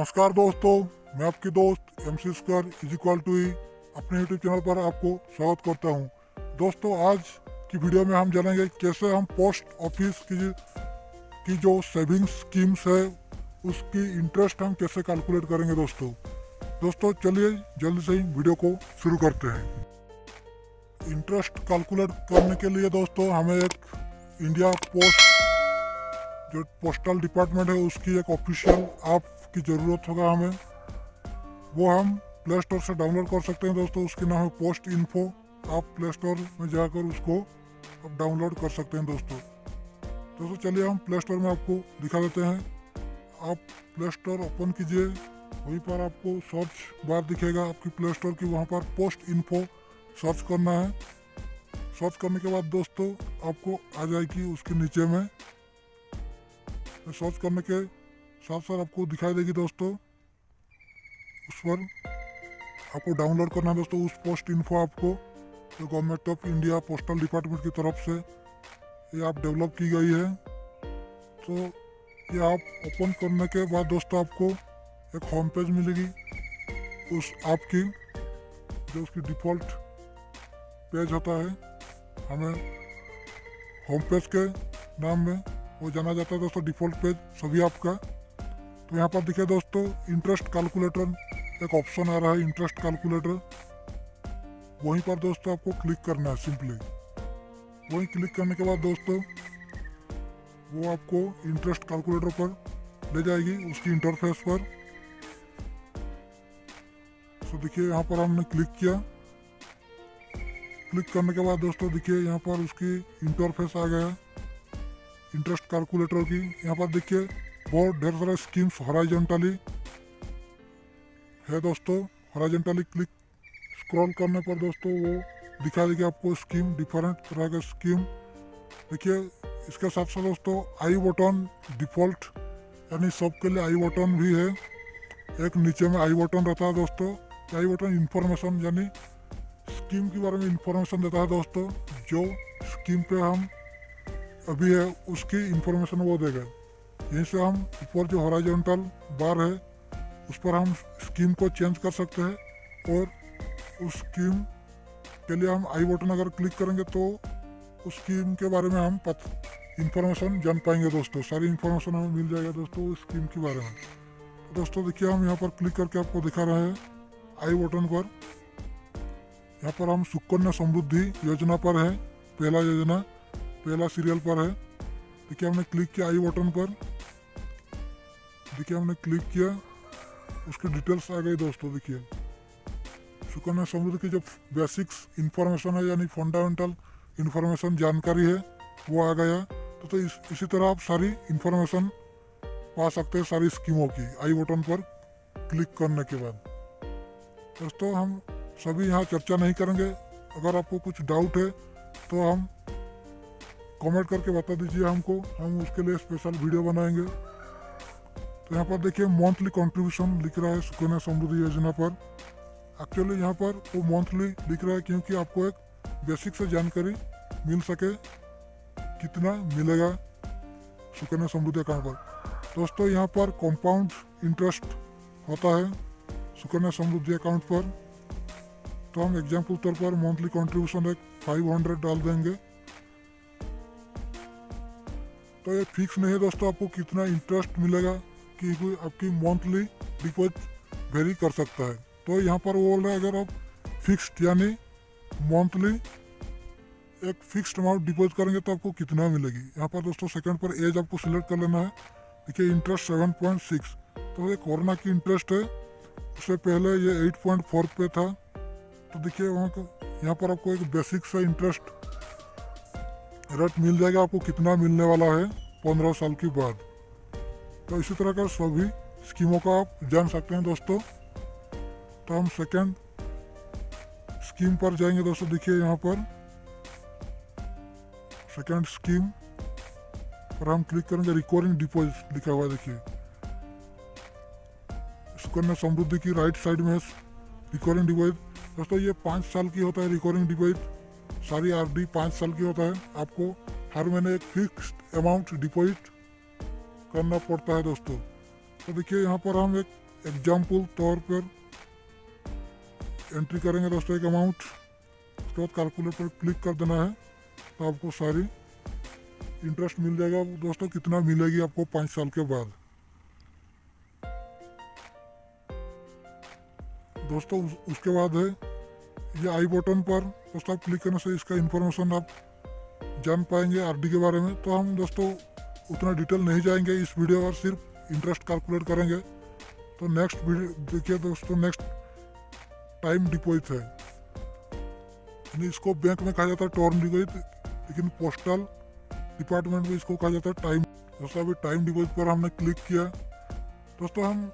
नमस्कार दोस्तों, मैं आपके दोस्त MC square is equal to E अपने YouTube चैनल पर आपको स्वागत करता हूं। दोस्तों, आज की वीडियो में हम जानेंगे कैसे हम पोस्ट ऑफिस की जो सेविंग्स स्कीम्स है उसकी इंटरेस्ट हम कैसे कैलकुलेट करेंगे। दोस्तों चलिए जल्दी से ही वीडियो को शुरू करते हैं। इंटरेस्ट कैलकुलेट करने के लिए दोस्तों हमें एक इंडिया पोस्ट जो पोस्टल डिपार्टमेंट है उसकी एक ऑफिशियल ऐप की ज़रूरत होगा हमें। वो हम प्ले स्टोर से डाउनलोड कर सकते हैं दोस्तों। उसकी नाम है पोस्ट इन्फो। आप प्ले स्टोर में जाकर उसको आप डाउनलोड कर सकते हैं दोस्तों चलिए हम प्ले स्टोर में आपको दिखा देते हैं। आप प्ले स्टोर ओपन कीजिए, वहीं पर आपको सर्च बार दिखेगा आपकी प्ले स्टोर की, वहाँ पर पोस्ट इन्फो सर्च करना है। सर्च करने के बाद दोस्तों आपको आ जाएगी उसके नीचे में। सर्च करने के साथ साथ आपको दिखाई देगी दोस्तों, उस पर आपको डाउनलोड करना है दोस्तों। उस पोस्ट इन्फो आपको जो government of India postal department की तरफ से ये ऐप डेवलप की गई है। तो ये ऐप ओपन करने के बाद दोस्तों आपको एक होम पेज मिलेगी उस ऐप की, जो उसकी डिफ़ॉल्ट पेज होता है। हमें होम पेज के नाम में वो जाना जाता है दोस्तों, डिफ़ॉल्ट पेज सभी ऐप का। तो यहाँ पर दिखे दोस्तों इंटरेस्ट कैलकुलेटर एक ऑप्शन आ रहा है, इंटरेस्ट कैलकुलेटर। वहीं पर दोस्तों आपको क्लिक करना है सिंपली। वहीं क्लिक करने के बाद दोस्तों वो आपको इंटरेस्ट कैलकुलेटर पर ले जाएगी, उसकी इंटरफेस पर। तो देखिए यहाँ पर हमने क्लिक किया। क्लिक करने के बाद दोस्तों देखिए यहाँ पर उसकी इंटरफेस आ गया इंटरेस्ट कैलकुलेटर की। यहाँ पर देखिए बहुत ढेर सारे स्कीम्स हॉरिजॉन्टली है दोस्तों। हॉरिजॉन्टली क्लिक स्क्रॉल करने पर दोस्तों वो दिखा देगी आपको स्कीम, डिफरेंट तरह के स्कीम। देखिए इसके साथ साथ दोस्तों आई बटन डिफ़ॉल्ट, यानी सबके लिए आई बटन भी है। एक नीचे में आई बटन रहता है दोस्तों। आई बटन इंफॉर्मेशन यानी स्कीम के बारे में इंफॉर्मेशन देता है दोस्तों। जो स्कीम पे हम अभी है उसकी इंफॉर्मेशन वो देगा। यहीं से हम ऊपर जो हॉरिजॉन्टल बार है उस पर हम स्कीम को चेंज कर सकते हैं, और उस स्कीम के लिए हम आई बटन अगर क्लिक करेंगे तो उस स्कीम के बारे में हम इंफॉर्मेशन जान पाएंगे दोस्तों। सारी इंफॉर्मेशन हमें मिल जाएगा दोस्तों उस स्कीम के बारे में। तो दोस्तों देखिए हम यहाँ पर क्लिक करके आपको दिखा रहे हैं आई बटन पर। यहाँ पर हम सुकन्या समृद्धि योजना पर है, पहला योजना पहला सीरियल पर है। देखिए हमने क्लिक किया आई बटन पर। देखिए हमने क्लिक किया, उसकी डिटेल्स आ गई दोस्तों। देखिए सुकन्या समृद्धि की जो बेसिक्स इंफॉर्मेशन है यानी फंडामेंटल इंफॉर्मेशन जानकारी है वो आ गया। तो इसी तरह आप सारी इंफॉर्मेशन पा सकते हैं सारी स्कीमों की आई बटन पर क्लिक करने के बाद। दोस्तों हम सभी यहाँ चर्चा नहीं करेंगे। अगर आपको कुछ डाउट है तो हम कमेंट करके बता दीजिए हमको, हम उसके लिए स्पेशल वीडियो बनाएंगे। तो यहाँ पर देखिए मंथली कंट्रीब्यूशन लिख रहा है सुकन्या समृद्धि योजना पर। एक्चुअली यहाँ पर वो मंथली लिख रहा है क्योंकि आपको एक बेसिक से जानकारी मिल सके कितना मिलेगा सुकन्या समृद्धि अकाउंट पर। दोस्तों यहाँ पर कंपाउंड इंटरेस्ट होता है सुकन्या समृद्धि अकाउंट पर। तो हम एग्जाम्पल तौर पर मंथली कंट्रीब्यूशन एक 500 डाल देंगे। तो ये फिक्स नहीं है दोस्तों आपको कितना इंटरेस्ट मिलेगा, कि कोई आपकी मंथली डिपॉजिट वेरी कर सकता है। तो यहाँ पर वो बोल रहा है अगर आप फिक्स्ड यानी मंथली एक फिक्स्ड अमाउंट डिपॉजिट करेंगे तो आपको कितना मिलेगी। यहाँ पर दोस्तों सेकंड पर एज आपको सिलेक्ट कर लेना है। देखिए इंटरेस्ट 7.6, तो ये कोरोना की इंटरेस्ट है। उससे पहले ये 8.4 पे था। तो देखिए वहाँ को यहाँ पर आपको एक बेसिक सा इंटरेस्ट रेट मिल जाएगा, आपको कितना मिलने वाला है 15 साल के बाद। तो इसी तरह का सभी स्कीमों का आप जान सकते हैं दोस्तों। तो हम सेकंड स्कीम पर जाएंगे दोस्तों। देखिए यहाँ पर सेकंड स्कीम पर हम क्लिक करेंगे, रिकरिंग डिपॉजिट लिखा हुआ है। देखिए सुकन्या समृद्धि की राइट साइड में रिकरिंग डिपॉजिट। दोस्तों ये 5 साल की होता है रिकरिंग डिपॉजिट। सारी RD 5 साल की होता है। आपको हर महीने एक फिक्स्ड अमाउंट डिपॉजिट करना पड़ता है दोस्तों। तो देखिए यहाँ पर हम एक एग्जाम्पल तौर पर एंट्री करेंगे दोस्तों एक अमाउंट, उसके बाद कैलकुलेट पर क्लिक कर देना है तो आपको सारी इंटरेस्ट मिल जाएगा दोस्तों। कितना मिलेगी आपको 5 साल के बाद दोस्तों। उसके बाद है ये आई बटन पर दोस्तों, आप क्लिक करने से इसका इंफॉर्मेशन आप जान पाएंगे आरडी के बारे में। तो हम दोस्तों उतना डिटेल नहीं जाएंगे इस वीडियो पर, सिर्फ इंटरेस्ट कैलकुलेट करेंगे। तो नेक्स्ट वीडियो देखिए दोस्तों, नेक्स्ट टाइम डिपॉजिट है, यानी इसको बैंक में कहा जाता है टर्म डिपॉजिट, लेकिन पोस्टल डिपार्टमेंट में इसको कहा जाता है टाइम। दोस्तों अभी टाइम डिपॉजिट पर हमने क्लिक किया। दोस्तों हम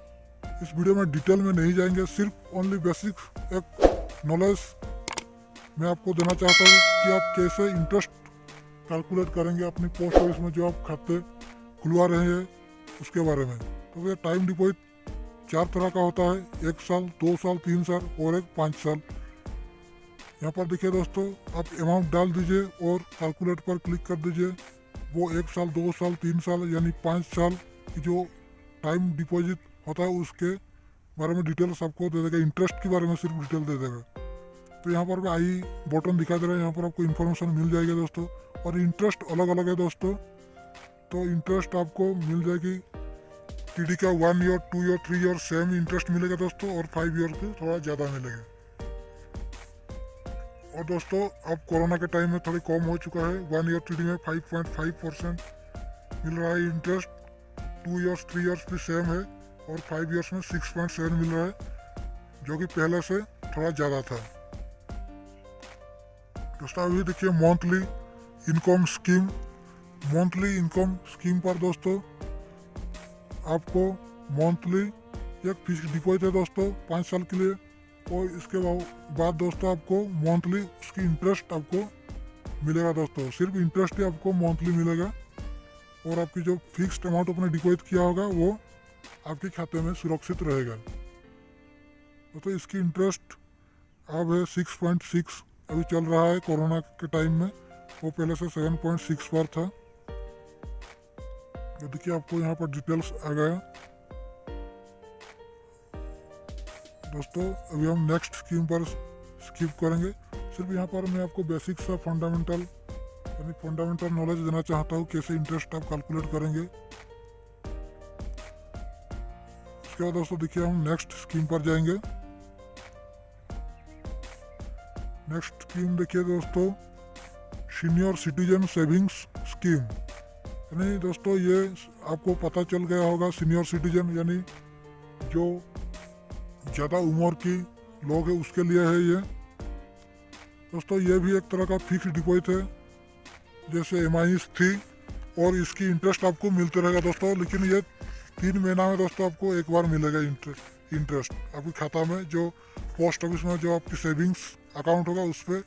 इस वीडियो में डिटेल में नहीं जाएंगे, सिर्फ ओनली बेसिक एक नॉलेज मैं आपको देना चाहता हूँ कि आप कैसे इंटरेस्ट कैलकुलेट करेंगे अपनी पोस्ट ऑफिस में जो आप खाते खुलवा रहे हैं उसके बारे में। तो ये टाइम डिपॉजिट 4 तरह का होता है, 1 साल, 2 साल, 3 साल और एक 5 साल। यहाँ पर देखिए दोस्तों, आप अमाउंट डाल दीजिए और कैलकुलेट पर क्लिक कर दीजिए। वो 1 साल, 2 साल, 3 साल यानी 5 साल की जो टाइम डिपॉजिट होता है उसके बारे में डिटेल्स आपको दे देगा, इंटरेस्ट के बारे में सिर्फ डिटेल दे देगा। तो यहाँ पर भी आई बटन दिखाई दे रहा है, यहाँ पर आपको इन्फॉर्मेशन मिल जाएगी दोस्तों। और इंटरेस्ट अलग अलग है दोस्तों, तो इंटरेस्ट आपको मिल जाएगी टीडी का 1 year, 2 year, 3 year same interest मिलेगा दोस्तों, और 5 ईयर की थोड़ा ज़्यादा मिलेगा। और दोस्तों अब कोरोना के टाइम में थोड़ी कम हो चुका है, 1 ईयर टीडी में 5.5% मिल रहा है इंटरेस्ट, 2 ईयर्स 3 ईयर्स भी सेम है, और 5 ईयर्स में 6.7 मिल रहा है, जो कि पहले से थोड़ा ज़्यादा था। दोस्तों अभी देखिए monthly income scheme, monthly income scheme पर दोस्तों आपको मंथली एक फिक्स डिपॉजिट है दोस्तों 5 साल के लिए, और इसके बाद दोस्तों आपको मंथली उसकी इंटरेस्ट आपको मिलेगा दोस्तों। सिर्फ इंटरेस्ट ही आपको मंथली मिलेगा, और आपकी जो फिक्स्ड अमाउंट आपने डिपॉजिट किया होगा वो आपके खाते में सुरक्षित रहेगा। तो इसकी इंटरेस्ट अब है 6.6 अभी चल रहा है कोरोना के टाइम में, वो पहले से 7.6 पर था। तो देखिए आपको यहाँ पर डिटेल्स आ गया दोस्तों। अभी हम नेक्स्ट स्कीम पर स्किप करेंगे, सिर्फ यहाँ पर मैं आपको बेसिक सा फंडामेंटल यानी फंडामेंटल नॉलेज देना चाहता हूँ कैसे इंटरेस्ट आप कैलकुलेट करेंगे। उसके बाद दोस्तों देखिए हम नेक्स्ट स्कीम पर जाएंगे। नेक्स्ट स्कीम देखिए दोस्तों, सीनियर सिटीजन सेविंग्स स्कीम, यानी दोस्तों ये आपको पता चल गया होगा, सीनियर सिटीजन यानी जो ज़्यादा उम्र की लोग हैं उसके लिए है ये दोस्तों। ये भी एक तरह का फिक्स डिपॉजिट है जैसे एमआईएस थी, और इसकी इंटरेस्ट आपको मिलते रहेगा दोस्तों, लेकिन ये 3 महीना में दोस्तों आपको एक बार मिलेगा इंटरेस्ट आपके खाता में, जो पोस्ट ऑफिस में जो आपकी सेविंग्स अकाउंट होगा उस पर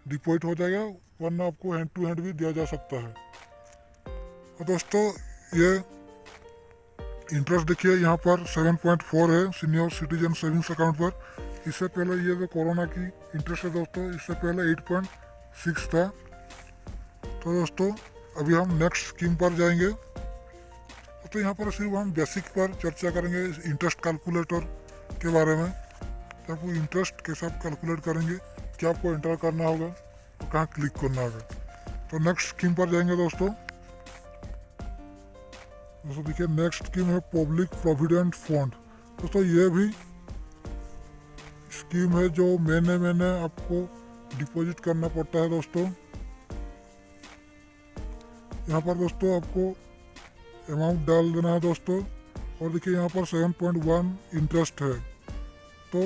डिपॉजिट हो जाएगा, वरना आपको हैंड टू हैंड भी दिया जा सकता है। और दोस्तों ये इंटरेस्ट देखिए यहाँ पर 7.4 है सीनियर सिटीजन सेविंग्स अकाउंट पर। इससे पहले ये जो कोरोना की इंटरेस्ट है दोस्तों, इससे पहले 8.6 था। तो दोस्तों अभी हम नेक्स्ट स्कीम पर जाएंगे। तो यहाँ पर सिर्फ हम बेसिक पर चर्चा करेंगे इंटरेस्ट कैलकुलेटर के बारे में, तो आपको इंटरेस्ट कैसे आप कैलकुलेट करेंगे, क्या आपको एंटर करना होगा और कहाँ क्लिक करना होगा। तो नेक्स्ट स्कीम पर जाएंगे दोस्तों। देखिए नेक्स्ट स्कीम है पब्लिक प्रोविडेंट फंड। दोस्तों ये भी स्कीम है जो महीने आपको डिपॉजिट करना पड़ता है दोस्तों। यहाँ पर दोस्तों आपको अमाउंट डाल देना है दोस्तों, और देखिए यहाँ पर 7.1 इंटरेस्ट है। तो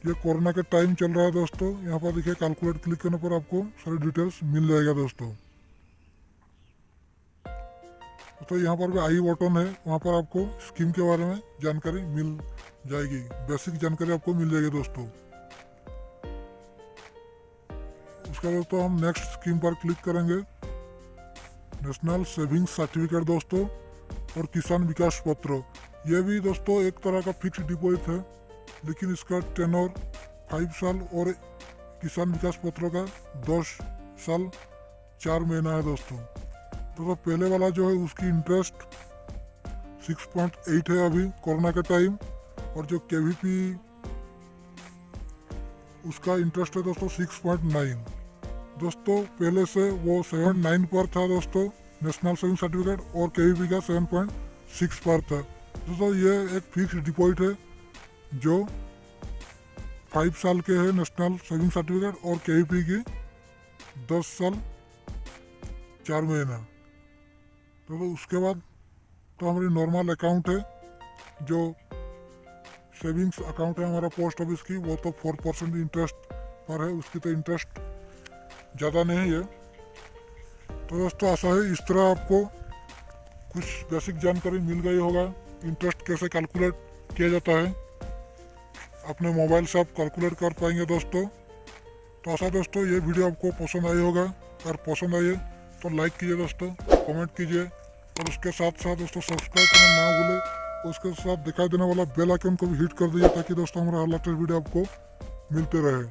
ये कोरोना के टाइम चल रहा है दोस्तों। यहाँ पर देखिए कैलकुलेट क्लिक करने पर आपको सारी डिटेल्स मिल जाएगा दोस्तों। तो यहाँ पर भी आई बटन है, वहाँ पर आपको स्कीम के बारे में जानकारी मिल जाएगी, बेसिक जानकारी आपको मिल जाएगी दोस्तों। उसके बाद दोस्तों हम नेक्स्ट स्कीम पर क्लिक करेंगे, नेशनल सेविंग्स सर्टिफिकेट दोस्तों और किसान विकास पत्र। ये भी दोस्तों एक तरह का फिक्स डिपॉजिट है, लेकिन इसका टेनर 5 साल और किसान विकास पत्र का 10 साल 4 महीना है दोस्तों। तो पहले वाला जो है उसकी इंटरेस्ट 6.8 है अभी कोरोना के टाइम। और जो KVP उसका इंटरेस्ट है दोस्तों 6.9। दोस्तों पहले से वो 7.9 पर था दोस्तों नेशनल सेविंग सर्टिफिकेट, और KVP का 7.6 पर था। दोस्तों ये एक फिक्स डिपॉजिट है जो 5 साल के है नेशनल सेविंग सर्टिफिकेट, और KVP की 10 साल 4 महीना। तो उसके बाद तो हमारी नॉर्मल अकाउंट है जो सेविंग्स अकाउंट है हमारा पोस्ट ऑफिस की, वो तो 4% इंटरेस्ट पर है, उसकी तो इंटरेस्ट ज़्यादा नहीं है। तो दोस्तों आशा है इस तरह आपको कुछ बेसिक जानकारी मिल गई होगा, इंटरेस्ट कैसे कैलकुलेट किया जाता है अपने मोबाइल से आप कैलकुलेट कर पाएंगे दोस्तों। तो आशा दोस्तों ये वीडियो आपको पसंद आई होगा, अगर पसंद आई तो लाइक कीजिए दोस्तों, कमेंट कीजिए, और उसके साथ साथ दोस्तों सब्सक्राइब करना ना भूलें, उसके साथ दिखाई देने वाला बेल आइकन को भी हिट कर दीजिए ताकि दोस्तों हमारा हर लेटेस्ट वीडियो आपको मिलते रहे।